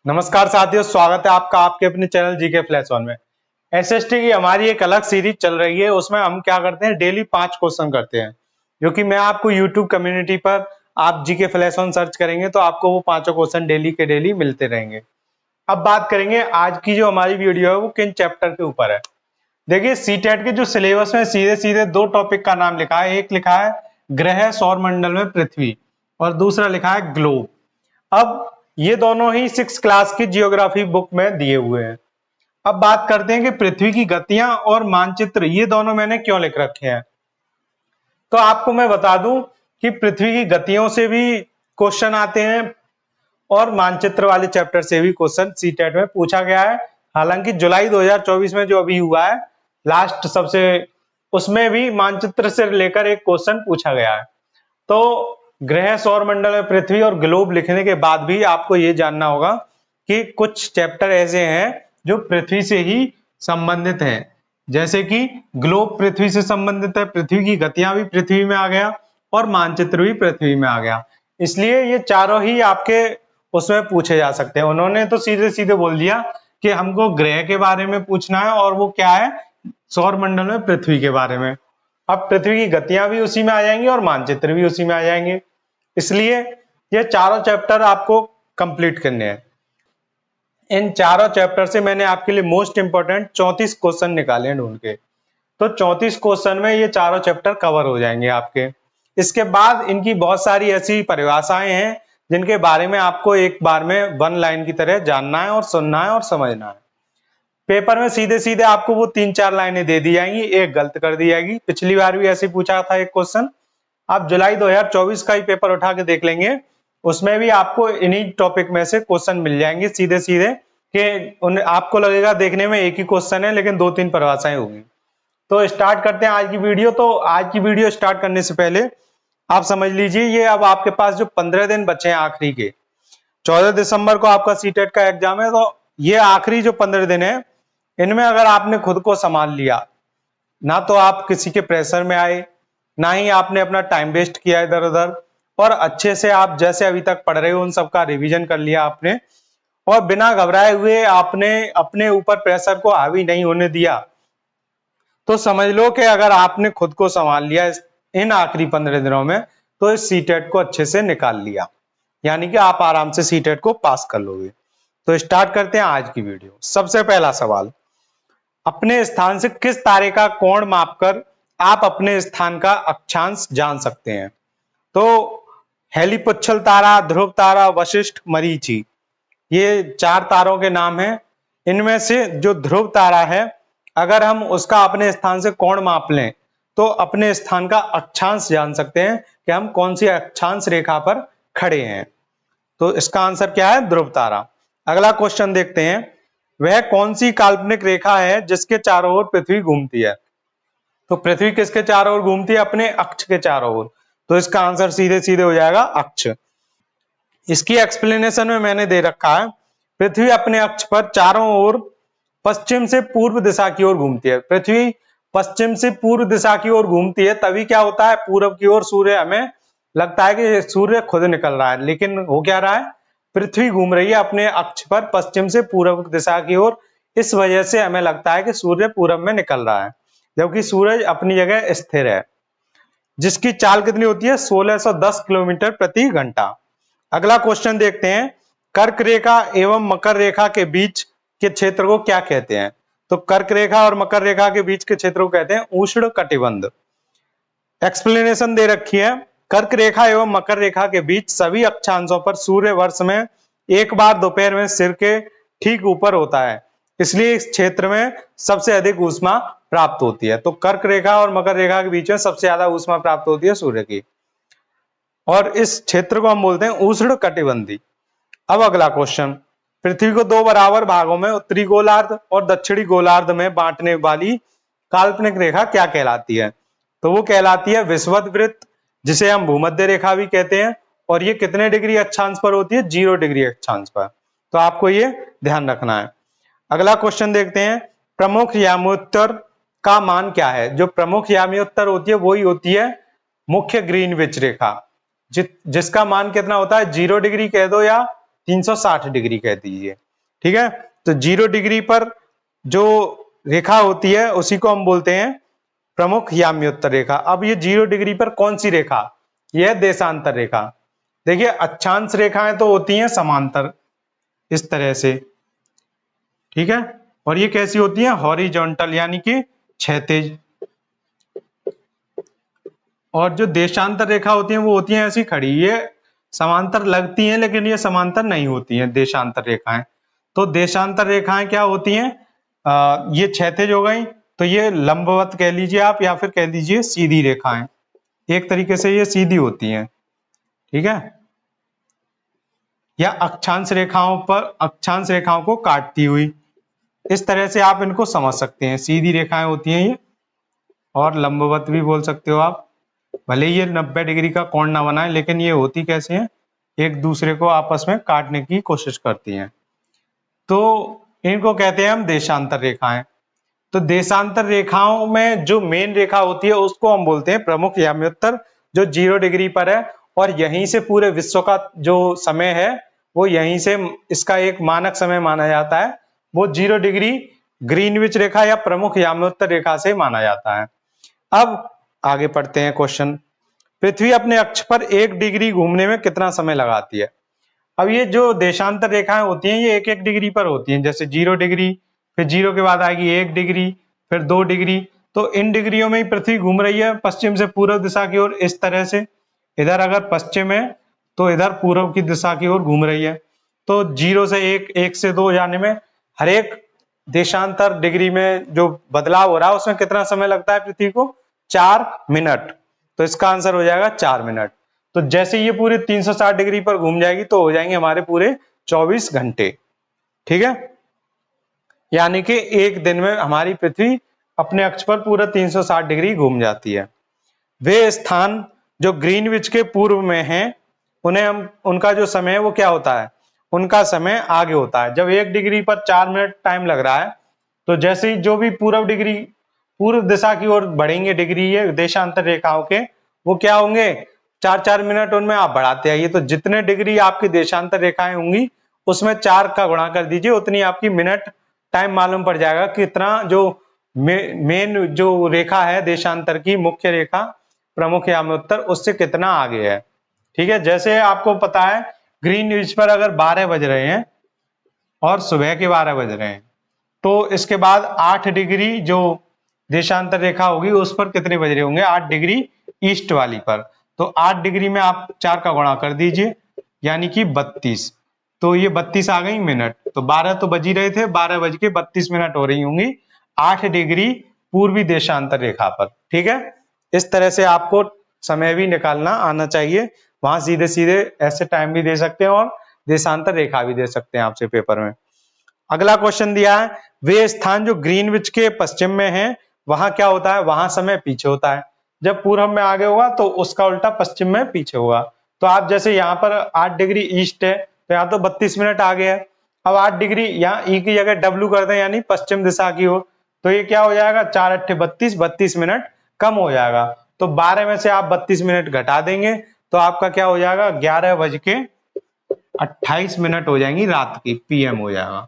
नमस्कार साथियों, स्वागत है आपका आपके अपने चैनल जीके फ्लैश वन में। एसएसटी की हमारी एक अलग सीरीज चल रही है। उसमें हम क्या करते हैं, डेली 5 क्वेश्चन करते हैं, जो कि मैं आपको यूट्यूब कम्युनिटी पर आप जीके फ्लैश वन सर्च करेंगे तो आपको वो 5 क्वेश्चन डेली के डेली मिलते रहेंगे। अब बात करेंगे आज की जो हमारी वीडियो है वो किन चैप्टर के ऊपर है। देखिए, सीटेट के जो सिलेबस में सीधे सीधे दो टॉपिक का नाम लिखा है। एक लिखा है ग्रह सौर मंडल में पृथ्वी और दूसरा लिखा है ग्लोब। अब ये दोनों ही 6 क्लास की जियोग्राफी बुक में दिए हुए हैं। अब बात करते हैं कि पृथ्वी की गतियां और मानचित्र ये दोनों मैंने क्यों लिख रखे हैं। तो आपको मैं बता दूं कि पृथ्वी की गतियों से भी क्वेश्चन आते हैं और मानचित्र वाले चैप्टर से भी क्वेश्चन सीटेट में पूछा गया है। हालांकि जुलाई 2024 में जो अभी हुआ है लास्ट सबसे, उसमें भी मानचित्र से लेकर एक क्वेश्चन पूछा गया है। तो ग्रह सौर मंडल में पृथ्वी और ग्लोब लिखने के बाद भी आपको ये जानना होगा कि कुछ चैप्टर ऐसे हैं जो पृथ्वी से ही संबंधित हैं। जैसे कि ग्लोब पृथ्वी से संबंधित है, पृथ्वी की गतियां भी पृथ्वी में आ गया और मानचित्र भी पृथ्वी में आ गया। इसलिए ये चारों ही आपके उसमें पूछे जा सकते हैं। उन्होंने तो सीधे सीधे बोल दिया कि हमको ग्रह के बारे में पूछना है और वो क्या है, सौर मंडल में पृथ्वी के बारे में। अब पृथ्वी की गतियां भी उसी में आ जाएंगी और मानचित्र भी उसी में आ जाएंगे। इसलिए ये चारों चैप्टर आपको कंप्लीट करने हैं। इन चारों चैप्टर से मैंने आपके लिए मोस्ट इंपोर्टेंट 34 क्वेश्चन निकाले हैं ढूंढ के। तो 34 क्वेश्चन में ये चारों चैप्टर कवर हो जाएंगे आपके। इसके बाद इनकी बहुत सारी ऐसी परिभाषाएं हैं जिनके बारे में आपको एक बार में वन लाइन की तरह जानना है और सुनना है और समझना है। पेपर में सीधे सीधे आपको वो 3-4 लाइनें दे दी जाएंगी, एक गलत कर दी जाएगी। पिछली बार भी ऐसे पूछा था एक क्वेश्चन। आप जुलाई 2024 का ही पेपर उठा के देख लेंगे, उसमें भी आपको इन्हीं टॉपिक में से क्वेश्चन मिल जाएंगे सीधे सीधे कि आपको लगेगा देखने में एक ही क्वेश्चन है लेकिन 2-3 परिभाषाएं होगी। तो स्टार्ट करते हैं आज की वीडियो। तो आज की वीडियो स्टार्ट करने से पहले आप समझ लीजिए, ये अब आपके पास जो 15 दिन बचे हैं आखिरी के, 14 दिसंबर को आपका सीटेट का एग्जाम है। तो ये आखिरी जो 15 दिन है, इनमें अगर आपने खुद को संभाल लिया, ना तो आप किसी के प्रेशर में आए, ना ही आपने अपना टाइम वेस्ट किया इधर उधर, और अच्छे से आप जैसे अभी तक पढ़ रहे हो उन सबका रिवीजन कर लिया आपने, और बिना घबराए हुए आपने अपने ऊपर प्रेशर को हावी नहीं होने दिया, तो समझ लो कि अगर आपने खुद को संभाल लिया इन आखिरी 15 दिनों में, तो इस सीटेट को अच्छे से निकाल लिया, यानी कि आप आराम से सीटेट को पास कर लोगे। तो स्टार्ट करते हैं आज की वीडियो। सबसे पहला सवाल, अपने स्थान से किस तारे का कोण मापकर आप अपने स्थान का अक्षांश जान सकते हैं। तो हेलीपुच्छल तारा, ध्रुव तारा, वशिष्ठ, मरीचि, ये 4 तारों के नाम हैं। इनमें से जो ध्रुव तारा है, अगर हम उसका अपने स्थान से कोण माप लें तो अपने स्थान का अक्षांश जान सकते हैं कि हम कौन सी अक्षांश रेखा पर खड़े हैं। तो इसका आंसर क्या है, ध्रुव तारा। अगला क्वेश्चन देखते हैं, वह कौन सी काल्पनिक रेखा है जिसके चारों ओर पृथ्वी घूमती है। तो पृथ्वी किसके चारों ओर घूमती है, अपने अक्ष के चारों ओर। तो इसका आंसर सीधे सीधे हो जाएगा अक्ष। इसकी एक्सप्लेनेशन में मैंने दे रखा है, पृथ्वी अपने अक्ष पर चारों ओर पश्चिम से पूर्व दिशा की ओर घूमती है। पृथ्वी पश्चिम से पूर्व दिशा की ओर घूमती है, तभी क्या होता है, पूरब की ओर सूर्य, हमें लगता है कि सूर्य खुद निकल रहा है, लेकिन हो क्या रहा है, पृथ्वी घूम रही है अपने अक्ष पर पश्चिम से पूर्व दिशा की ओर। इस वजह से हमें लगता है कि सूर्य पूरब में निकल रहा है, जबकि सूरज अपनी जगह स्थिर है, जिसकी चाल कितनी होती है, 1610 किलोमीटर प्रति घंटा। अगला क्वेश्चन देखते हैं, कर्क रेखा एवं मकर रेखा के बीच के क्षेत्र को क्या कहते हैं। तो कर्क रेखा और मकर रेखा के बीच के क्षेत्र को कहते हैं उष्ण कटिबंध। एक्सप्लेनेशन दे रखी है, कर्क रेखा एवं मकर रेखा के बीच सभी अक्षांशों पर सूर्य वर्ष में एक बार दोपहर में सिर के ठीक ऊपर होता है, इसलिए इस क्षेत्र में सबसे अधिक ऊष्मा प्राप्त होती है। तो कर्क रेखा और मकर रेखा के बीच में सबसे ज्यादा ऊष्मा प्राप्त होती है सूर्य की, और इस क्षेत्र को हम बोलते हैं उष्ण कटिबंधी। अब अगला क्वेश्चन, पृथ्वी को 2 बराबर भागों में उत्तरी गोलार्ध और दक्षिणी गोलार्ध में बांटने वाली काल्पनिक रेखा क्या कहलाती है। तो वो कहलाती है विषुवत वृत्त, जिसे हम भूमध्य रेखा भी कहते हैं, और ये कितने डिग्री अक्षांश पर होती है, 0 डिग्री अक्षांश पर। तो आपको ये ध्यान रखना है। अगला क्वेश्चन देखते हैं, प्रमुख याम्योत्तर का मान क्या है। जो प्रमुख याम्योत्तर होती है वही होती है मुख्य ग्रीनविच रेखा, जिसका मान कितना होता है, 0 डिग्री कह दो या 360 डिग्री कह दीजिए। ठीक है, तो 0 डिग्री पर जो रेखा होती है उसी को हम बोलते हैं प्रमुख याम्योत्तर रेखा। अब ये 0 डिग्री पर कौन सी रेखा, यह देशांतर रेखा। देखिए अक्षांश रेखाएं तो होती हैं समांतर इस तरह से, ठीक है, और ये कैसी होती है, हॉरिजॉन्टल यानी कि क्षैतिज। और जो देशांतर रेखा होती है वो होती है ऐसी खड़ी, ये समांतर लगती हैं लेकिन ये समांतर नहीं होती हैं देशांतर रेखाएं। तो देशांतर रेखाएं क्या होती हैं, ये क्षैतिज हो गई, तो ये लंबवत कह लीजिए आप, या फिर कह लीजिए सीधी रेखाएं, एक तरीके से ये सीधी होती हैं। ठीक है, या अक्षांश रेखाओं को काटती हुई, इस तरह से आप इनको समझ सकते हैं। सीधी रेखाएं होती हैं ये, और लंबवत भी बोल सकते हो आप। भले ये 90 डिग्री का कोण ना बनाए लेकिन ये होती कैसे हैं, एक दूसरे को आपस में काटने की कोशिश करती हैं। तो इनको कहते हैं हम देशांतर रेखाएं। तो देशांतर रेखाओं में जो मेन रेखा होती है उसको हम बोलते हैं प्रमुख याम्योत्तर, जो 0 डिग्री पर है, और यहीं से पूरे विश्व का जो समय है वो यहीं से, इसका एक मानक समय माना जाता है, वो 0 डिग्री ग्रीनविच रेखा या प्रमुख याम्योत्तर रेखा से माना जाता है। अब आगे पढ़ते हैं क्वेश्चन। पृथ्वी अपने अक्ष पर 1 डिग्री घूमने में कितना समय लगाती है। अब ये जो देशांतर रेखाएं होती हैं ये 1-1 डिग्री पर होती हैं, जैसे 0 डिग्री, फिर 0 के बाद आएगी 1 डिग्री, फिर 2 डिग्री। तो इन डिग्रियों में ही पृथ्वी घूम रही है पश्चिम से पूर्व दिशा की ओर, इस तरह से। इधर अगर पश्चिम है तो इधर पूर्व की दिशा की ओर घूम रही है। तो 0 से 1, 1 से 2 जाने में हर एक देशांतर डिग्री में जो बदलाव हो रहा है उसमें कितना समय लगता है पृथ्वी को, 4 मिनट। तो इसका आंसर हो जाएगा 4 मिनट। तो जैसे ये पूरे 360 डिग्री पर घूम जाएगी तो हो जाएंगे हमारे पूरे 24 घंटे। ठीक है, यानी कि एक दिन में हमारी पृथ्वी अपने अक्ष पर पूरा 360 डिग्री घूम जाती है। वे स्थान जो ग्रीनविच के पूर्व में हैं उन्हें हम, उनका जो समय है वो क्या होता है, उनका समय आगे होता है। जब 1 डिग्री पर 4 मिनट टाइम लग रहा है, तो जैसे ही जो भी पूर्व दिशा की ओर बढ़ेंगे डिग्री ये देशांतर रेखाओं के, वो क्या होंगे, 4-4 मिनट उनमें आप बढ़ाते आइए। तो जितने डिग्री आपकी देशांतर रेखाएं होंगी उसमें 4 का गुणा कर दीजिए, उतनी आपकी मिनट टाइम मालूम पड़ जाएगा कितना जो मेन जो रेखा है देशांतर की मुख्य रेखा प्रमुख याम्योत्तर, उससे कितना आगे है। ठीक है, जैसे आपको पता है ग्रीनविच पर अगर 12 बज रहे हैं और सुबह के 12 बज रहे हैं, तो इसके बाद 8 डिग्री जो देशांतर रेखा होगी उस पर कितने बज रहे होंगे, 8 डिग्री ईस्ट वाली पर। तो 8 डिग्री में आप 4 का गुणा कर दीजिए, यानी कि 32। तो ये 32 आ गई मिनट। तो 12 तो बज ही रहे थे, 12 बज के 32 मिनट हो रही होंगी 8 डिग्री पूर्वी देशांतर रेखा पर। ठीक है, इस तरह से आपको समय भी निकालना आना चाहिए। वहां सीधे सीधे ऐसे टाइम भी दे सकते हैं और देशांतर रेखा भी दे सकते हैं आपसे पेपर में। अगला क्वेश्चन दिया है, वे स्थान जो ग्रीनविच के पश्चिम में है वहां क्या होता है, वहां समय पीछे होता है। जब पूर्व में आगे होगा तो उसका उल्टा पश्चिम में पीछे होगा। तो आप जैसे यहाँ पर 8 डिग्री ईस्ट है तो यहाँ तो 32 मिनट आगे है। अब 8 डिग्री यहाँ ई की जगह डब्ल्यू कर दें यानी पश्चिम दिशा की ओर, तो ये क्या हो जाएगा, 4 × 8 = 32 मिनट कम हो जाएगा। तो 12 में से आप 32 मिनट घटा देंगे तो आपका क्या हो जाएगा, 11:28 मिनट हो जाएंगी, रात की PM हो जाएगा।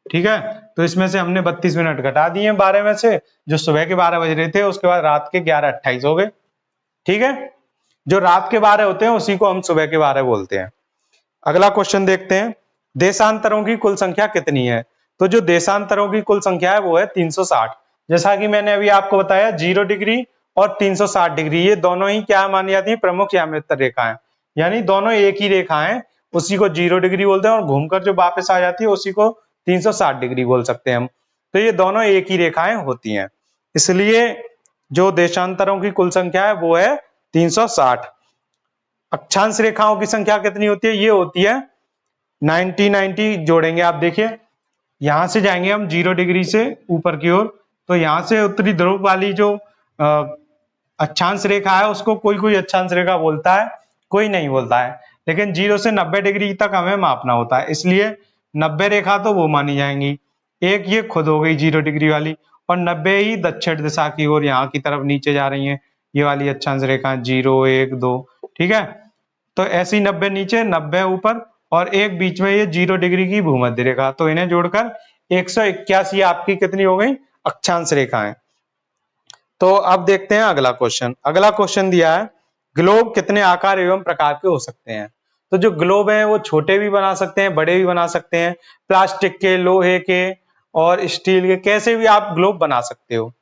ठीक है, तो इसमें से हमने 32 मिनट घटा दिए 12 में से, जो सुबह के 12 बज रहे थे उसके बाद रात के 11:28 हो गए। ठीक है, जो रात के 12 होते हैं उसी को हम सुबह के 12 बोलते हैं। अगला क्वेश्चन देखते हैं, देशांतरों की कुल संख्या कितनी है। तो जो देशांतरों की कुल संख्या है वो है 360। जैसा कि मैंने अभी आपको बताया 0 डिग्री और 360 डिग्री ये दोनों ही क्या मानी जाती है, प्रमुख याम्योत्तर रेखाएं, यानी दोनों एक ही रेखा है। उसी को 0 डिग्री बोलते हैं और घूमकर जो वापस आ जाती है उसी को 360 डिग्री बोल सकते हैं हम। तो ये दोनों एक ही रेखाएं होती हैं, इसलिए जो देशांतरों की कुल संख्या है वो है 360। अक्षांश रेखाओं की संख्या कितनी होती है, ये होती है 90 जोड़ेंगे आप। देखिए यहां से जाएंगे हम 0 डिग्री से ऊपर की ओर, तो यहां से उत्तरी ध्रुव वाली जो अक्षांश रेखा है उसको कोई कोई अक्षांश रेखा बोलता है, कोई नहीं बोलता है। लेकिन 0 से 90 डिग्री तक हमें मापना होता है, इसलिए 90 रेखा तो वो मानी जाएंगी। एक ये खुद हो गई 0 डिग्री वाली, और 90 ही दक्षिण दिशा की ओर यहाँ की तरफ नीचे जा रही हैं ये वाली अक्षांश रेखा 0, 1, 2। ठीक है, तो ऐसी 90 नीचे 90 ऊपर और एक बीच में ये 0 डिग्री की भूमध्य रेखा, तो इन्हें जोड़कर 181 आपकी कितनी हो गई अक्षांश रेखाएं। तो अब देखते हैं अगला क्वेश्चन। अगला क्वेश्चन दिया है ग्लोब कितने आकार एवं प्रकार के हो सकते हैं। तो जो ग्लोब है वो छोटे भी बना सकते हैं, बड़े भी बना सकते हैं, प्लास्टिक के, लोहे के और स्टील के, कैसे भी आप ग्लोब बना सकते हो,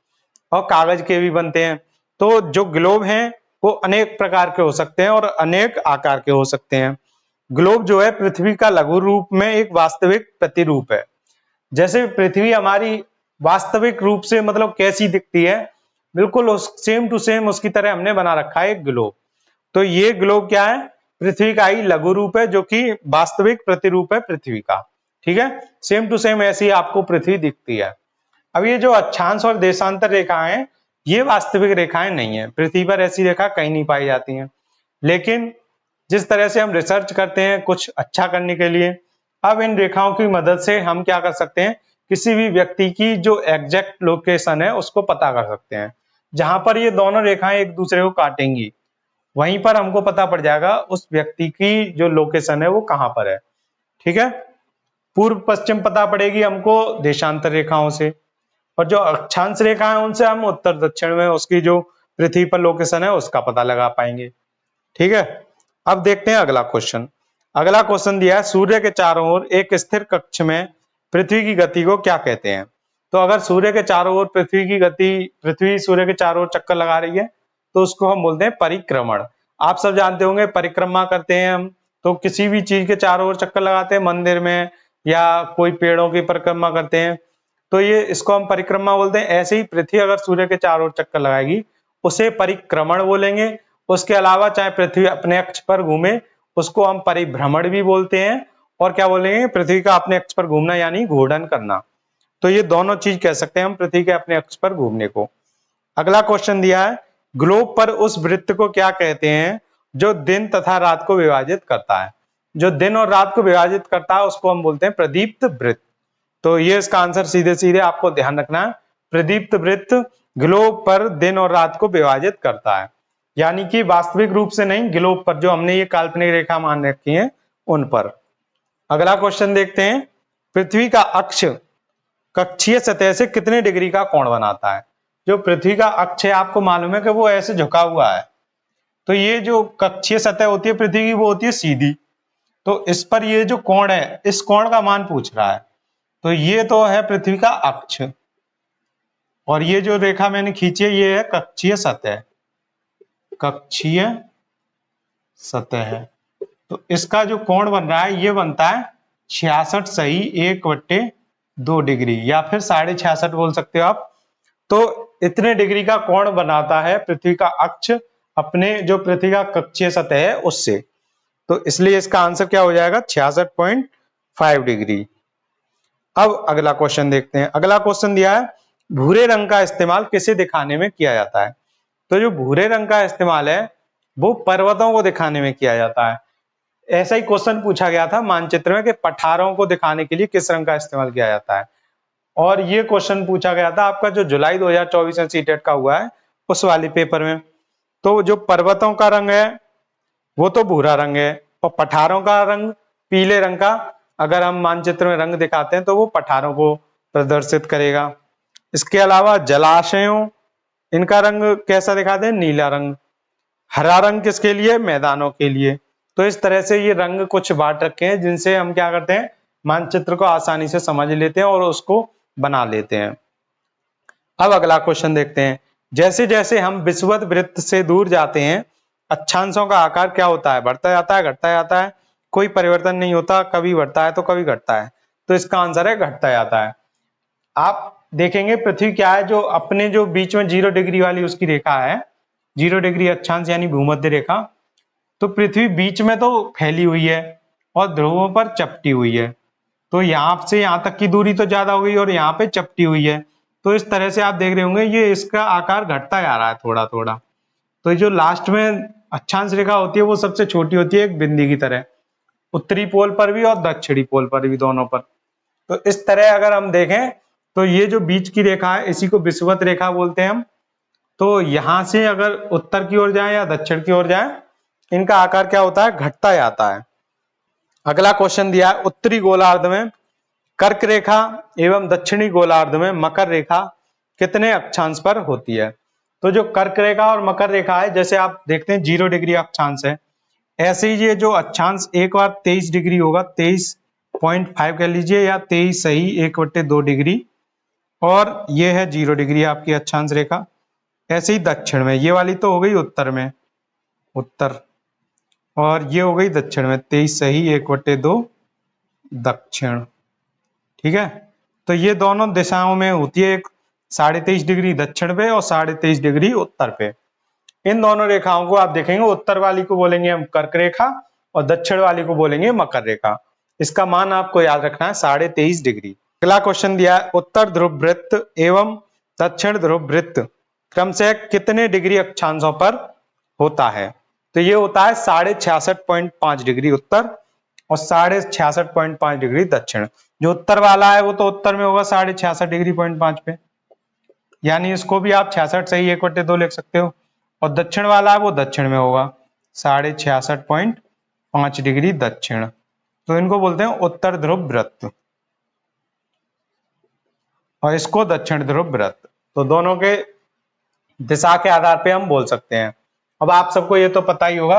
और कागज के भी बनते हैं। तो जो ग्लोब हैं वो अनेक प्रकार के हो सकते हैं और अनेक आकार के हो सकते हैं। ग्लोब जो है पृथ्वी का लघु रूप में एक वास्तविक प्रतिरूप है। जैसे पृथ्वी हमारी वास्तविक रूप से मतलब कैसी दिखती है, बिल्कुल उस सेम टू सेम उसकी तरह हमने बना रखा है एक ग्लोब। तो ये ग्लोब क्या है, पृथ्वी का ही लघु रूप है जो कि वास्तविक प्रतिरूप है पृथ्वी का। ठीक है, सेम टू सेम ऐसी आपको पृथ्वी दिखती है। अब ये जो अक्षांश और देशांतर रेखाएं, ये वास्तविक रेखाएं नहीं है, पृथ्वी पर ऐसी रेखा कहीं नहीं पाई जाती हैं। लेकिन जिस तरह से हम रिसर्च करते हैं कुछ अच्छा करने के लिए, अब इन रेखाओं की मदद से हम क्या कर सकते हैं, किसी भी व्यक्ति की जो एग्जैक्ट लोकेशन है उसको पता कर सकते हैं। जहां पर ये दोनों रेखाएं एक दूसरे को काटेंगी वहीं पर हमको पता पड़ जाएगा उस व्यक्ति की जो लोकेशन है वो कहां पर है। ठीक है, पूर्व पश्चिम पता पड़ेगी हमको देशांतर रेखाओं से, और जो अक्षांश रेखा है उनसे हम उत्तर दक्षिण में उसकी जो पृथ्वी पर लोकेशन है उसका पता लगा पाएंगे। ठीक है, अब देखते हैं अगला क्वेश्चन। अगला क्वेश्चन दिया है सूर्य के चारों ओर एक स्थिर कक्ष में पृथ्वी की गति को क्या कहते हैं। तो अगर सूर्य के चारों ओर पृथ्वी की गति, पृथ्वी सूर्य के चारों ओर चक्कर लगा रही है तो उसको हम बोलते हैं परिक्रमण। आप सब जानते होंगे परिक्रमा करते हैं हम, तो किसी भी चीज के चारों ओर चक्कर लगाते हैं, मंदिर में या कोई पेड़ों की परिक्रमा करते हैं, तो ये इसको हम परिक्रमा बोलते हैं। ऐसे ही पृथ्वी अगर सूर्य के चारों ओर चक्कर लगाएगी उसे परिक्रमण बोलेंगे। उसके अलावा चाहे पृथ्वी अपने अक्ष पर घूमे उसको हम परिभ्रमण भी बोलते हैं, और क्या बोलेंगे, पृथ्वी का अपने अक्ष पर घूमना यानी घूर्णन करना। तो ये दोनों चीज कह सकते हैं हम पृथ्वी के अपने अक्ष पर घूमने को। अगला क्वेश्चन दिया है ग्लोब पर उस वृत्त को क्या कहते हैं जो दिन तथा रात को विभाजित करता है। जो दिन और रात को विभाजित करता है उसको हम बोलते हैं प्रदीप्त वृत्त। तो ये इसका आंसर सीधे सीधे आपको ध्यान रखना है, प्रदीप्त वृत्त ग्लोब पर दिन और रात को विभाजित करता है, यानी कि वास्तविक रूप से नहीं, ग्लोब पर जो हमने ये काल्पनिक रेखा मान रखी है उन पर। अगला क्वेश्चन देखते हैं पृथ्वी का अक्ष कक्षीय सतह से कितने डिग्री का कोण बनाता है। जो पृथ्वी का अक्ष है आपको मालूम है कि वो ऐसे झुका हुआ है, तो ये जो कक्षीय सतह होती है पृथ्वी की वो होती है सीधी, तो इस पर ये जो कोण है इस कोण का मान पूछ रहा है। तो ये तो है पृथ्वी का अक्ष, और ये जो रेखा मैंने खींची है ये है कक्षीय सतह, कक्षीय सतह है। तो इसका जो कोण बन रहा है ये बनता है 66 सही 1/2 डिग्री, या फिर 66.5 बोल सकते हो आप। तो इतने डिग्री का कोण बनाता है पृथ्वी का अक्ष अपने जो पृथ्वी का कक्षीय सतह है उससे। तो इसलिए इसका आंसर क्या हो जाएगा 66.5 डिग्री। अब अगला क्वेश्चन देखते हैं। अगला क्वेश्चन दिया है भूरे रंग का इस्तेमाल किसे दिखाने में किया जाता है। तो जो भूरे रंग का इस्तेमाल है वो पर्वतों को दिखाने में किया जाता है। ऐसा ही क्वेश्चन पूछा गया था मानचित्र में कि पठारों को दिखाने के लिए किस रंग का इस्तेमाल किया जाता है, और ये क्वेश्चन पूछा गया था आपका जो जुलाई 2024 में सीटेट का हुआ है उस वाले पेपर में। तो जो पर्वतों का रंग है वो तो भूरा रंग है, और पठारों का रंग पीले रंग का, अगर हम मानचित्र में रंग दिखाते हैं तो वो पठारों को प्रदर्शित करेगा। इसके अलावा जलाशयों, इनका रंग कैसा दिखाते हैं, नीला रंग। हरा रंग किसके लिए, मैदानों के लिए। तो इस तरह से ये रंग कुछ बांट रखे हैं जिनसे हम क्या करते हैं मानचित्र को आसानी से समझ लेते हैं और उसको बना लेते हैं। अब अगला क्वेश्चन देखते हैं। जैसे जैसे हम विषुवत वृत्त से दूर जाते हैं अक्षांशों का आकार क्या होता है, बढ़ता जाता है घटता जाता है, कोई परिवर्तन नहीं होता, कभी बढ़ता है तो कभी घटता है। तो इसका आंसर है घटता जाता है। आप देखेंगे पृथ्वी क्या है, जो अपने जो बीच में 0 डिग्री वाली उसकी रेखा है, 0 डिग्री अक्षांश यानी भूमध्य रेखा, तो पृथ्वी बीच में तो फैली हुई है और ध्रुवों पर चपटी हुई है। तो यहां से यहां तक की दूरी तो ज्यादा हो गई और यहाँ पे चपटी हुई है। तो इस तरह से आप देख रहे होंगे ये इसका आकार घटता जा रहा है थोड़ा थोड़ा। तो जो लास्ट में अक्षांश रेखा होती है वो सबसे छोटी होती है एक बिंदी की तरह, उत्तरी पोल पर भी और दक्षिणी पोल पर भी, दोनों पर। तो इस तरह अगर हम देखें तो ये जो बीच की रेखा है इसी को विषुवत रेखा बोलते हैं हम। तो यहां से अगर उत्तर की ओर जाए या दक्षिण की ओर जाए इनका आकार क्या होता है, घटता जाता है। अगला क्वेश्चन दिया है, उत्तरी गोलार्ध में कर्क रेखा एवं दक्षिणी गोलार्ध में मकर रेखा कितने अक्षांश पर होती है। तो जो कर्क रेखा और मकर रेखा है, जैसे आप देखते हैं 0 डिग्री अक्षांश है, ऐसे ही ये जो अक्षांश एक बार 23 डिग्री होगा, 23.5 कह लीजिए, या 23 सही 1/2 डिग्री, और ये है 0 डिग्री आपकी अक्षांश रेखा। ऐसे ही दक्षिण में, ये वाली तो हो गई उत्तर में, उत्तर, और ये हो गई दक्षिण में, 23 सही 1/2 दक्षिण। ठीक है, तो ये दोनों दिशाओं में होती है, एक 23.5 डिग्री दक्षिण पे और 23.5 डिग्री उत्तर पे। इन दोनों रेखाओं को आप देखेंगे, उत्तर वाली को बोलेंगे हम कर्क रेखा और दक्षिण वाली को बोलेंगे मकर रेखा। इसका मान आपको याद रखना है 23.5 डिग्री। अगला क्वेश्चन दिया है, उत्तर ध्रुव वृत्त एवं दक्षिण ध्रुव वृत्त क्रमशः कितने डिग्री अक्षांशों पर होता है। तो ये होता है 66.5 डिग्री उत्तर और 66.5 डिग्री दक्षिण। जो उत्तर वाला है वो तो उत्तर में होगा 66.5 डिग्री 5 पे, यानी इसको भी आप 66 सही 1/2 लिख सकते हो, और दक्षिण वाला है वो दक्षिण में होगा 66.5 डिग्री दक्षिण। तो इनको बोलते हैं उत्तर ध्रुव वृत्त और इसको दक्षिण ध्रुव वृत्त। तो दोनों के दिशा के आधार पे हम बोल सकते हैं। अब आप सबको ये तो पता ही होगा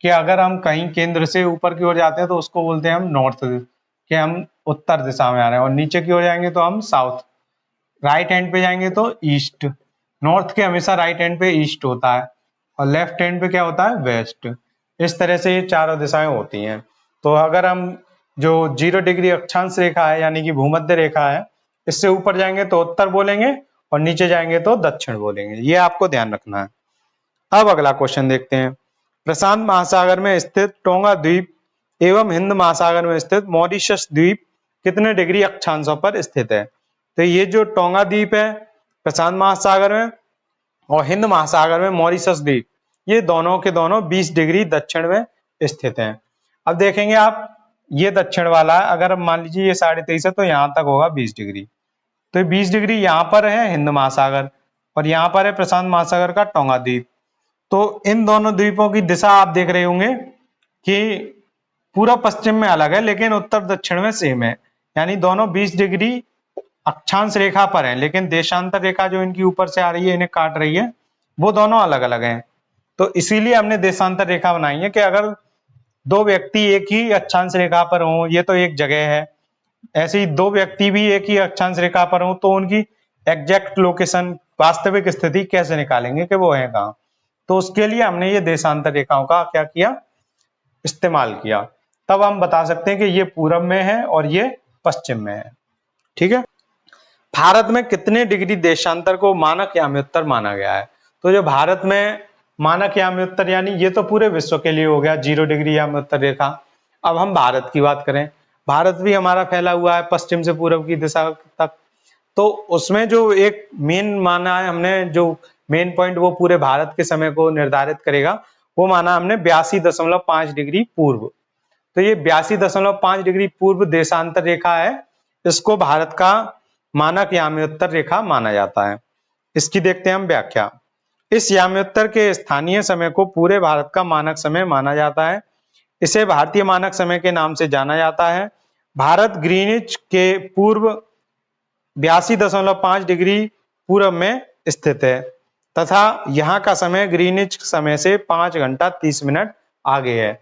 कि अगर हम कहीं केंद्र से ऊपर की ओर जाते हैं तो उसको बोलते हैं हम नॉर्थ, कि हम उत्तर दिशा में आ रहे हैं, और नीचे की ओर जाएंगे तो हम साउथ, राइट हैंड पे जाएंगे तो ईस्ट। नॉर्थ के हमेशा राइट हैंड पे ईस्ट होता है और लेफ्ट हैंड पे क्या होता है, वेस्ट। इस तरह से ये चारों दिशाएं होती हैं। तो अगर हम जो 0 डिग्री अक्षांश रेखा है यानी कि भूमध्य रेखा है, इससे ऊपर जाएंगे तो उत्तर बोलेंगे और नीचे जाएंगे तो दक्षिण बोलेंगे, ये आपको ध्यान रखना है। अब अगला क्वेश्चन देखते हैं, प्रशांत महासागर में स्थित टोंगा द्वीप एवं हिंद महासागर में स्थित मॉरिशस द्वीप कितने डिग्री अक्षांशों पर स्थित है। तो ये जो टोंगा द्वीप है प्रशांत महासागर में और हिंद महासागर में मॉरिशस द्वीप, ये दोनों के दोनों 20 डिग्री दक्षिण में स्थित हैं। अब देखेंगे आप, ये दक्षिण वाला है, अगर मान लीजिए ये 23.5 है तो यहां तक होगा 20 डिग्री। तो ये 20 डिग्री यहाँ पर है हिंद महासागर और यहाँ पर है प्रशांत महासागर का टोंगा द्वीप। तो इन दोनों द्वीपों की दिशा आप देख रहे होंगे कि पूरा पश्चिम में अलग है लेकिन उत्तर दक्षिण में सेम है, यानी दोनों 20 डिग्री अक्षांश रेखा पर हैं, लेकिन देशांतर रेखा जो इनकी ऊपर से आ रही है, इन्हें काट रही है, वो दोनों अलग अलग हैं। तो इसीलिए हमने देशांतर रेखा बनाई है कि अगर दो व्यक्ति एक ही अक्षांश रेखा पर हों, ये तो एक जगह है, ऐसे ही दो व्यक्ति भी एक ही अक्षांश रेखा पर हों तो उनकी एग्जैक्ट लोकेशन, वास्तविक स्थिति कैसे निकालेंगे कि वो है कहाँ। तो उसके लिए हमने ये देशांतर रेखाओं का क्या किया, इस्तेमाल किया। तब हम बता सकते हैं कि ये पूरब में है और ये पश्चिम में है। ठीक है, भारत में कितने डिग्री देशांतर को मानक याम्योत्तर माना गया है। तो जो भारत में मानक याम्योत्तर, यानी ये तो पूरे विश्व के लिए हो गया 0 डिग्री याम्योत्तर रेखा। अब हम भारत की बात करें, भारत भी हमारा फैला हुआ है पश्चिम से पूर्व की दिशा तक, तो उसमें जो एक मेन माना है हमने, जो मेन पॉइंट वो पूरे भारत के समय को निर्धारित करेगा, वो माना हमने 82.5 डिग्री पूर्व। तो ये 82.5 डिग्री पूर्व देशांतर रेखा है, इसको भारत का मानक याम्योत्तर रेखा माना जाता है। इसकी देखते हैं हम व्याख्या। इस याम्योत्तर के स्थानीय समय को पूरे भारत का मानक समय माना जाता है। इसे भारतीय मानक समय के नाम से जाना जाता है। भारत ग्रीनिच के पूर्व 82.5 डिग्री पूर्व में स्थित है तथा यहाँ का समय ग्रीनिच समय से 5 घंटा 30 मिनट आगे है।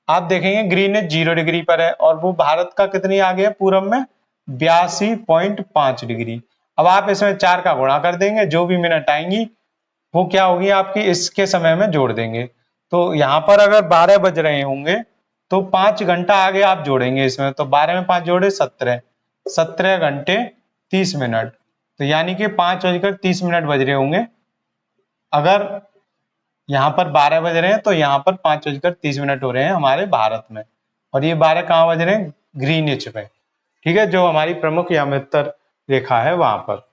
आप देखेंगे ग्रीनिच 0 डिग्री पर है और वो भारत का कितनी आगे है पूर्व में, 82.5 डिग्री। अब आप इसमें 4 का गुणा कर देंगे, जो भी मिनट आएंगी वो क्या होगी आपकी, इसके समय में जोड़ देंगे। तो यहाँ पर अगर 12 बज रहे होंगे तो 5 घंटा आगे आप जोड़ेंगे इसमें, तो 12 में 5 जोड़े 17 घंटे 30 मिनट। तो यानी कि 5:30 बज रहे होंगे, अगर यहाँ पर 12 बज रहे हैं तो यहाँ पर 5:30 हो रहे हैं हमारे भारत में, और ये 12 कहाँ बज रहे हैं, ग्रीनिच पे। ठीक है, जो हमारी प्रमुख याम्योत्तर रेखा है वहां पर।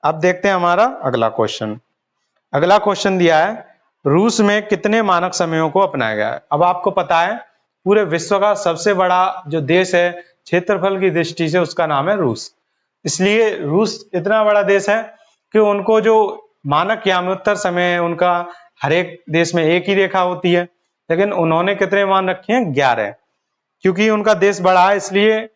अब देखते हैं हमारा अगला क्वेश्चन। अगला क्वेश्चन दिया है, रूस में कितने मानक समयों को अपनाया गया है। अब आपको पता है पूरे विश्व का सबसे बड़ा जो देश है क्षेत्रफल की दृष्टि से, उसका नाम है रूस। इसलिए रूस इतना बड़ा देश है कि उनको जो मानक याम्योत्तर समय है उनका हर एक देश में एक ही रेखा होती है, लेकिन उन्होंने कितने मान रखे हैं, 11। क्योंकि उनका देश बड़ा है, इसलिए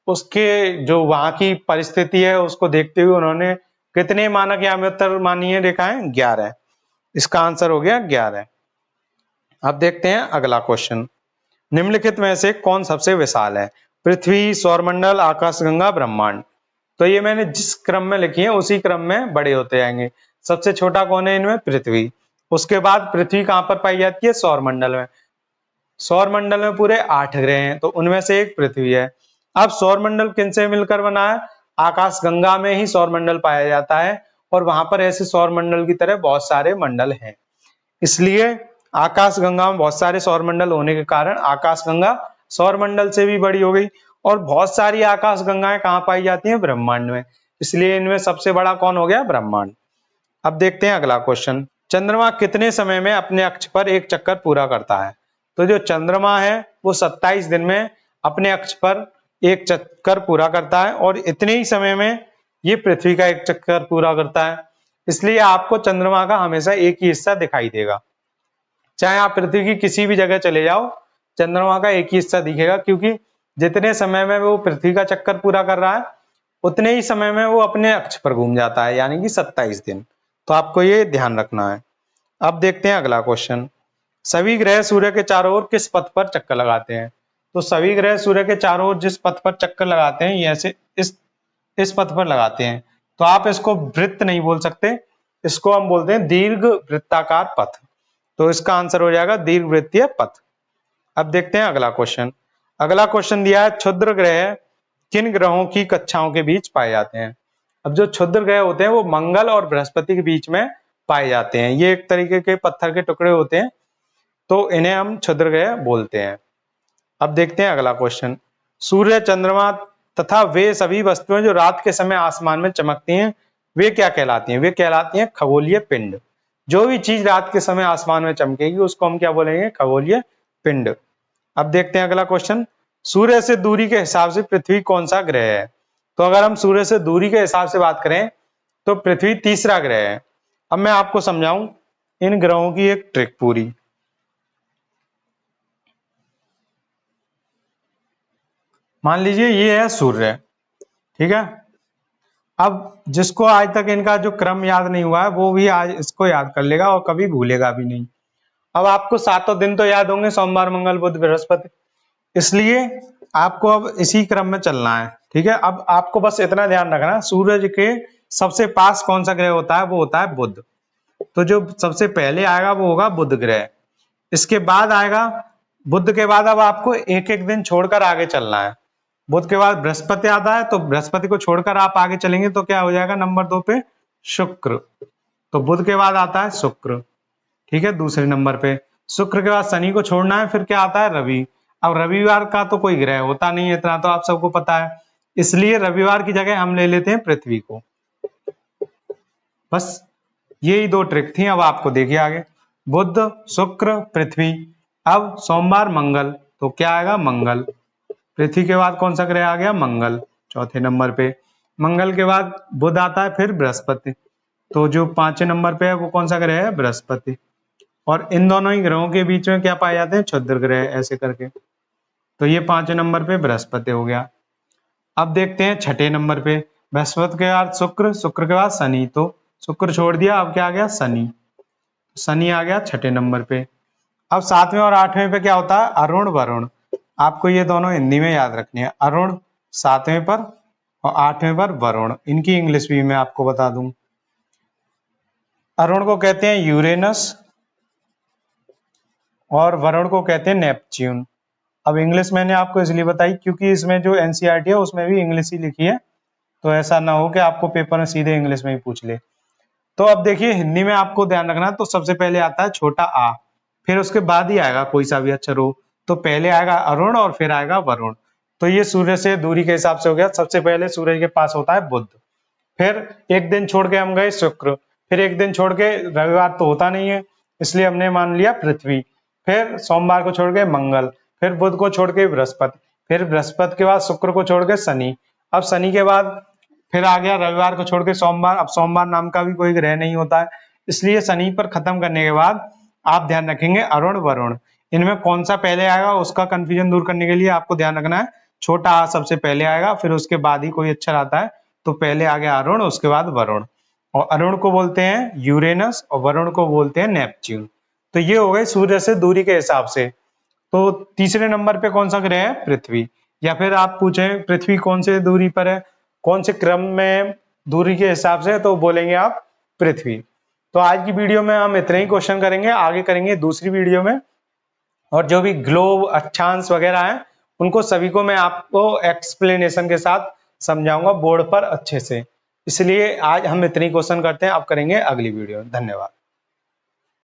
उसके जो वहां की परिस्थिति है उसको देखते हुए उन्होंने कितने मानक या उत्तर माननीय रेखाएं 11। इसका आंसर हो गया 11। अब देखते हैं अगला क्वेश्चन। निम्नलिखित में से कौन सबसे विशाल है? पृथ्वी, सौरमंडल, आकाशगंगा, ब्रह्मांड। तो ये मैंने जिस क्रम में लिखी है उसी क्रम में बड़े होते जाएंगे। सबसे छोटा कौन है इनमें? पृथ्वी। उसके बाद पृथ्वी कहां पर पाई जाती है? सौरमंडल में। सौरमंडल में पूरे 8 ग्रह हैं, तो उनमें से एक पृथ्वी है। अब सौरमंडल किनसे मिलकर बना है? आकाशगंगा में ही सौरमंडल पाया जाता है, और वहां पर ऐसे सौरमंडल की तरह बहुत सारे मंडल हैं। इसलिए आकाशगंगा में बहुत सारे सौरमंडल होने के कारण आकाशगंगा सौरमंडल से भी बड़ी हो गई। और बहुत सारी आकाशगंगाएं कहां पाई जाती हैं? ब्रह्मांड में। इसलिए इनमें सबसे बड़ा कौन हो गया? ब्रह्मांड। अब देखते हैं अगला क्वेश्चन। चंद्रमा कितने समय में अपने अक्ष पर एक चक्कर पूरा करता है? तो जो चंद्रमा है वो 27 दिन में अपने अक्ष पर एक चक्कर पूरा करता है, और इतने ही समय में ये पृथ्वी का एक चक्कर पूरा करता है। इसलिए आपको चंद्रमा का हमेशा एक ही हिस्सा दिखाई देगा। चाहे आप पृथ्वी की किसी भी जगह चले जाओ, चंद्रमा का एक ही हिस्सा दिखेगा, क्योंकि जितने समय में वो पृथ्वी का चक्कर पूरा कर रहा है उतने ही समय में वो अपने अक्ष पर घूम जाता है, यानी कि 27 दिन। तो आपको ये ध्यान रखना है। अब देखते हैं अगला क्वेश्चन। सभी ग्रह सूर्य के चारों ओर किस पथ पर चक्कर लगाते हैं? तो सभी ग्रह सूर्य के चारों ओर जिस पथ पर चक्कर लगाते हैं, ये ऐसे इस पथ पर लगाते हैं। तो आप इसको वृत्त नहीं बोल सकते, इसको हम बोलते हैं दीर्घ वृत्ताकार पथ। तो इसका आंसर हो जाएगा दीर्घ वृत्तीय पथ। अब देखते हैं अगला क्वेश्चन। अगला क्वेश्चन दिया है, क्षुद्र ग्रह किन ग्रहों की कक्षाओं के बीच पाए जाते हैं? अब जो क्षुद्र ग्रह होते हैं वो मंगल और बृहस्पति के बीच में पाए जाते हैं। ये एक तरीके के पत्थर के टुकड़े होते हैं, तो इन्हें हम क्षुद्र ग्रह बोलते हैं। अब देखते हैं अगला क्वेश्चन। सूर्य, चंद्रमा तथा वे सभी वस्तुएं जो रात के समय आसमान में चमकती हैं, वे क्या कहलाती हैं? वे कहलाती हैं खगोलीय पिंड। जो भी चीज रात के समय आसमान में चमकेगी उसको हम क्या बोलेंगे? खगोलीय पिंड। अब देखते हैं अगला क्वेश्चन। सूर्य से दूरी के हिसाब से पृथ्वी कौन सा ग्रह है? तो अगर हम सूर्य से दूरी के हिसाब से बात करें तो पृथ्वी तीसरा ग्रह है। अब मैं आपको समझाऊं इन ग्रहों की एक ट्रिक पूरी। मान लीजिए ये है सूर्य, ठीक है। अब जिसको आज तक इनका जो क्रम याद नहीं हुआ है वो भी आज इसको याद कर लेगा और कभी भूलेगा भी नहीं। अब आपको 7 दिन तो याद होंगे, सोमवार, मंगल, बुध, बृहस्पति। इसलिए आपको अब इसी क्रम में चलना है, ठीक है। अब आपको बस इतना ध्यान रखना, सूरज के सबसे पास कौन सा ग्रह होता है? वो होता है बुध। तो जो सबसे पहले आएगा वो होगा बुध ग्रह। इसके बाद आएगा बुध के बाद अब आपको एक एक दिन छोड़कर आगे चलना है। बुध के बाद बृहस्पति आता है, तो बृहस्पति को छोड़कर आप आगे चलेंगे तो क्या हो जाएगा? नंबर 2 पे शुक्र। तो बुध के बाद आता है शुक्र, ठीक है, दूसरे नंबर पे। शुक्र के बाद शनि को छोड़ना है, फिर क्या आता है? रवि। अब रविवार का तो कोई ग्रह होता नहीं है, इतना तो आप सबको पता है, इसलिए रविवार की जगह हम ले लेते हैं पृथ्वी को। बस यही 2 ट्रिक थी। अब आपको देखिए आगे, बुध, शुक्र, पृथ्वी। अब सोमवार, मंगल, तो क्या आएगा? मंगल। पृथ्वी के बाद कौन सा ग्रह आ गया? मंगल, चौथे नंबर पे। मंगल के बाद बुध आता है, फिर बृहस्पति। तो जो 5वें नंबर पे है वो कौन सा ग्रह है? बृहस्पति। और इन दोनों ही ग्रहों के बीच में क्या पाए जाते हैं? क्षुद्र ग्रह, ऐसे करके। तो ये 5वें नंबर पे बृहस्पति हो गया। अब देखते हैं 6ठे नंबर पे, बृहस्पति के बाद शुक्र, शुक्र के बाद शनि। तो शुक्र छोड़ दिया, अब क्या आ गया? शनि। शनि आ गया 6ठे नंबर पे। अब 7वें और 8वें पे क्या होता है? अरुण, वरुण। आपको ये दोनों हिंदी में याद रखनी है। अरुण 7वें पर और 8वें पर वरुण। इनकी इंग्लिश भी मैं आपको बता दूं। अरुण को कहते हैं यूरेनस और वरुण को कहते हैं नेपच्यून। अब इंग्लिश मैंने आपको इसलिए बताई क्योंकि इसमें जो एनसीईआरटी है उसमें भी इंग्लिश ही लिखी है, तो ऐसा ना हो कि आपको पेपर में सीधे इंग्लिश में ही पूछ ले। तो अब देखिए हिंदी में आपको ध्यान रखना, तो सबसे पहले आता है छोटा आ, फिर उसके बाद ही आएगा कोई सा भी अक्षर हो। तो पहले आएगा अरुण और फिर आएगा वरुण। तो ये सूर्य से दूरी के हिसाब से हो गया। सबसे पहले सूर्य के पास होता है बुध, फिर एक दिन छोड़ के हम गए शुक्र, फिर एक दिन छोड़ के रविवार तो होता नहीं है इसलिए हमने मान लिया पृथ्वी, फिर सोमवार को छोड़ के मंगल, फिर बुध को छोड़ के बृहस्पति, फिर बृहस्पति के बाद शुक्र को छोड़ के शनि। अब शनि के बाद फिर आ गया रविवार को छोड़ के सोमवार। अब सोमवार नाम का भी कोई ग्रह नहीं होता है, इसलिए शनि पर खत्म करने के बाद आप ध्यान रखेंगे अरुण, वरुण। इनमें कौन सा पहले आएगा उसका कंफ्यूजन दूर करने के लिए आपको ध्यान रखना है, छोटा आ सबसे पहले आएगा, फिर उसके बाद ही कोई अक्षर आता है, तो पहले आ गया अरुण, उसके बाद वरुण। और अरुण को बोलते हैं यूरेनस और वरुण को बोलते हैं नेपच्यून। तो ये हो गए सूर्य से दूरी के हिसाब से। तो तीसरे नंबर पे कौन सा ग्रह है? पृथ्वी। या फिर आप पूछें पृथ्वी कौन से दूरी पर है, कौन से क्रम में दूरी के हिसाब से, तो बोलेंगे आप पृथ्वी। तो आज की वीडियो में हम इतने ही क्वेश्चन करेंगे, आगे करेंगे दूसरी वीडियो में। और जो भी ग्लोब अक्षांश वगैरह है उनको सभी को मैं आपको एक्सप्लेनेशन के साथ समझाऊंगा बोर्ड पर अच्छे से। इसलिए आज हम इतनी क्वेश्चन करते हैं, अब करेंगे अगली वीडियो। धन्यवाद।